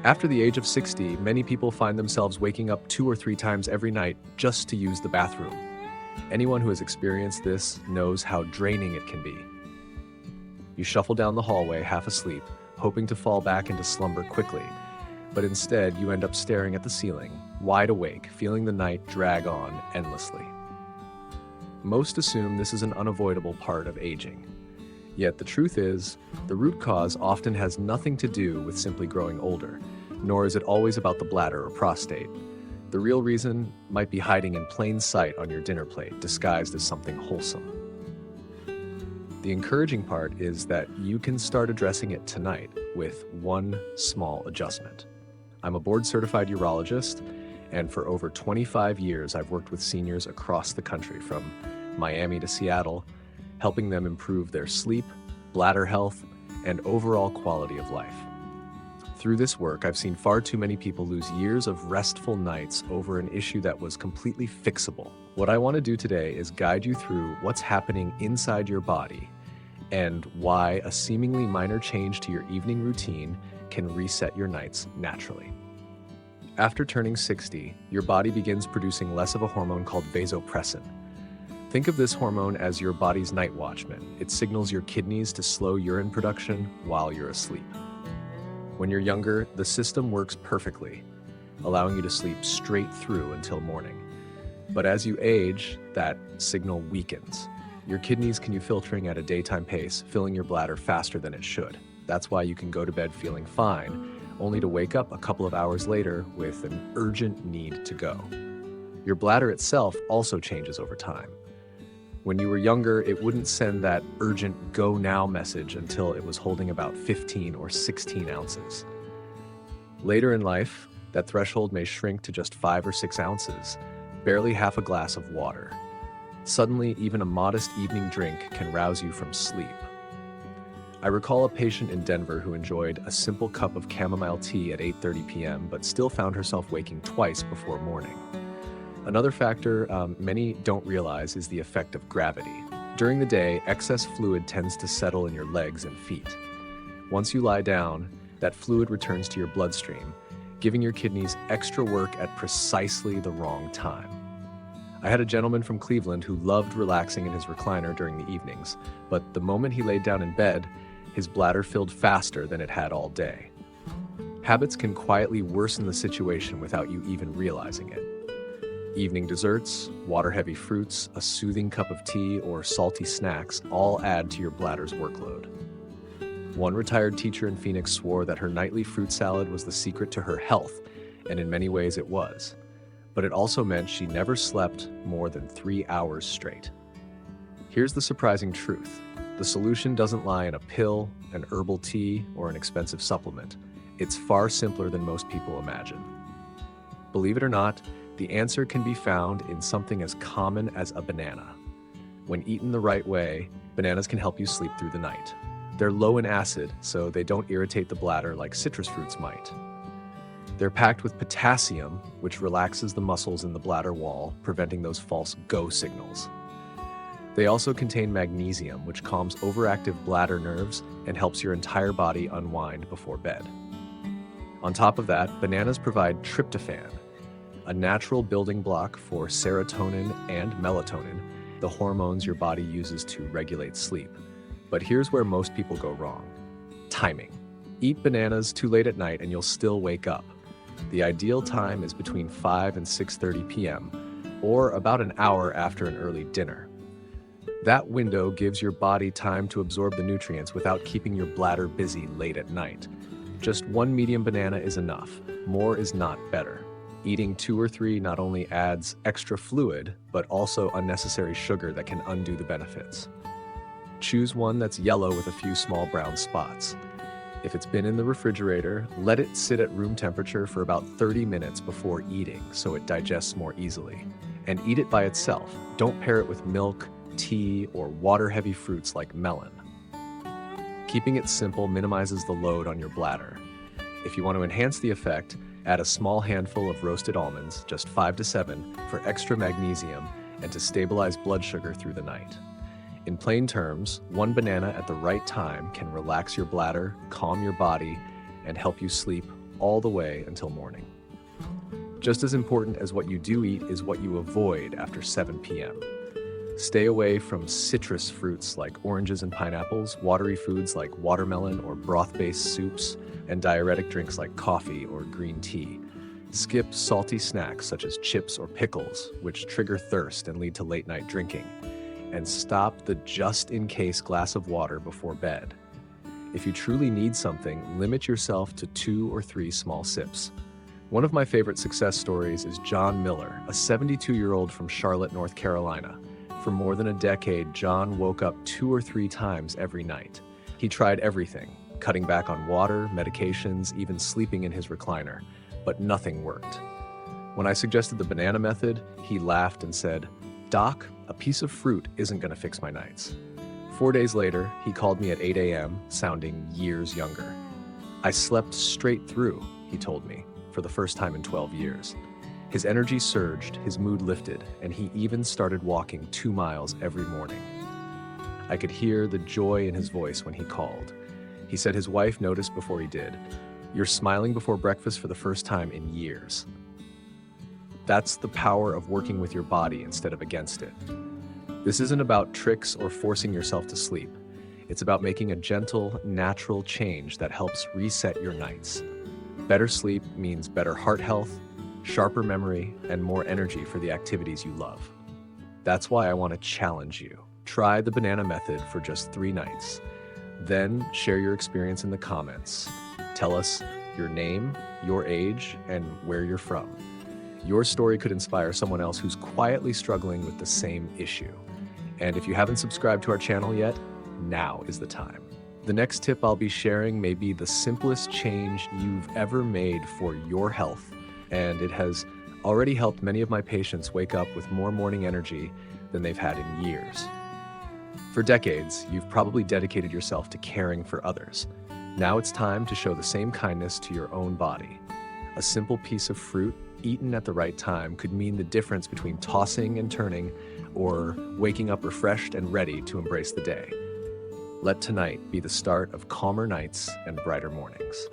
After the age of 60, many people find themselves waking up 2 or 3 times every night just to use the bathroom. Anyone who has experienced this knows how draining it can be. You shuffle down the hallway half asleep, hoping to fall back into slumber quickly, but instead you end up staring at the ceiling, wide awake, feeling the night drag on endlessly. Most assume this is an unavoidable part of aging. Yet the truth is, the root cause often has nothing to do with simply growing older, nor is it always about the bladder or prostate. The real reason might be hiding in plain sight on your dinner plate, disguised as something wholesome. The encouraging part is that you can start addressing it tonight with one small adjustment. I'm a board-certified urologist, and for over 25 years I've worked with seniors across the country, from Miami to Seattle, helping them improve their sleep, bladder health, and overall quality of life. Through this work, I've seen far too many people lose years of restful nights over an issue that was completely fixable. What I want to do today is guide you through what's happening inside your body and why a seemingly minor change to your evening routine can reset your nights naturally. After turning 60, your body begins producing less of a hormone called vasopressin. Think of this hormone as your body's night watchman. It signals your kidneys to slow urine production while you're asleep. When you're younger, the system works perfectly, allowing you to sleep straight through until morning. But as you age, that signal weakens. Your kidneys can be filtering at a daytime pace, filling your bladder faster than it should. That's why you can go to bed feeling fine, only to wake up a couple of hours later with an urgent need to go. Your bladder itself also changes over time. When you were younger, it wouldn't send that urgent go now message until it was holding about 15 or 16 ounces. Later in life, that threshold may shrink to just 5 or 6 ounces, barely half a glass of water. Suddenly, even a modest evening drink can rouse you from sleep. I recall a patient in Denver who enjoyed a simple cup of chamomile tea at 8:30 p.m. but still found herself waking twice before morning. Another factor many don't realize is the effect of gravity. During the day, excess fluid tends to settle in your legs and feet. Once you lie down, that fluid returns to your bloodstream, giving your kidneys extra work at precisely the wrong time. I had a gentleman from Cleveland who loved relaxing in his recliner during the evenings, but the moment he laid down in bed, his bladder filled faster than it had all day. Habits can quietly worsen the situation without you even realizing it. Evening desserts, water-heavy fruits, a soothing cup of tea, or salty snacks all add to your bladder's workload. One retired teacher in Phoenix swore that her nightly fruit salad was the secret to her health, and in many ways it was. But it also meant she never slept more than 3 hours straight. Here's the surprising truth. The solution doesn't lie in a pill, an herbal tea, or an expensive supplement. It's far simpler than most people imagine. Believe it or not, the answer can be found in something as common as a banana. When eaten the right way, bananas can help you sleep through the night. They're low in acid, so they don't irritate the bladder like citrus fruits might. They're packed with potassium, which relaxes the muscles in the bladder wall, preventing those false go signals. They also contain magnesium, which calms overactive bladder nerves and helps your entire body unwind before bed. On top of that, bananas provide tryptophan, a natural building block for serotonin and melatonin, the hormones your body uses to regulate sleep. But here's where most people go wrong. Timing. Eat bananas too late at night and you'll still wake up. The ideal time is between 5 and 6:30 p.m., or about an hour after an early dinner. That window gives your body time to absorb the nutrients without keeping your bladder busy late at night. Just one medium banana is enough. More is not better. Eating 2 or 3 not only adds extra fluid, but also unnecessary sugar that can undo the benefits. Choose one that's yellow with a few small brown spots. If it's been in the refrigerator, let it sit at room temperature for about 30 minutes before eating so it digests more easily. And eat it by itself. Don't pair it with milk, tea, or water-heavy fruits like melon. Keeping it simple minimizes the load on your bladder. If you want to enhance the effect, add a small handful of roasted almonds, just 5 to 7, for extra magnesium and to stabilize blood sugar through the night. In plain terms, one banana at the right time can relax your bladder, calm your body, and help you sleep all the way until morning. Just as important as what you do eat is what you avoid after 7 p.m. Stay away from citrus fruits like oranges and pineapples, watery foods like watermelon or broth-based soups, and diuretic drinks like coffee or green tea. Skip salty snacks such as chips or pickles, which trigger thirst and lead to late-night drinking. And stop the just-in-case glass of water before bed. If you truly need something, limit yourself to 2 or 3 small sips. One of my favorite success stories is John Miller, a 72-year-old from Charlotte, North Carolina. For more than a decade, John woke up 2 or 3 times every night. He tried everything, cutting back on water, medications, even sleeping in his recliner, but nothing worked. When I suggested the banana method, he laughed and said, "Doc, a piece of fruit isn't going to fix my nights." 4 days later, he called me at 8 a.m., sounding years younger. "I slept straight through," he told me, for the first time in 12 years. His energy surged, his mood lifted, and he even started walking 2 miles every morning. I could hear the joy in his voice when he called. He said his wife noticed before he did. "You're smiling before breakfast for the first time in years." That's the power of working with your body instead of against it. This isn't about tricks or forcing yourself to sleep. It's about making a gentle, natural change that helps reset your nights. Better sleep means better heart health, sharper memory, and more energy for the activities you love. That's why I want to challenge you. Try the banana method for just 3 nights. Then share your experience in the comments. Tell us your name, your age, and where you're from. Your story could inspire someone else who's quietly struggling with the same issue. And if you haven't subscribed to our channel yet, now is the time. The next tip I'll be sharing may be the simplest change you've ever made for your health, and it has already helped many of my patients wake up with more morning energy than they've had in years. For decades, you've probably dedicated yourself to caring for others. Now it's time to show the same kindness to your own body. A simple piece of fruit eaten at the right time could mean the difference between tossing and turning or waking up refreshed and ready to embrace the day. Let tonight be the start of calmer nights and brighter mornings.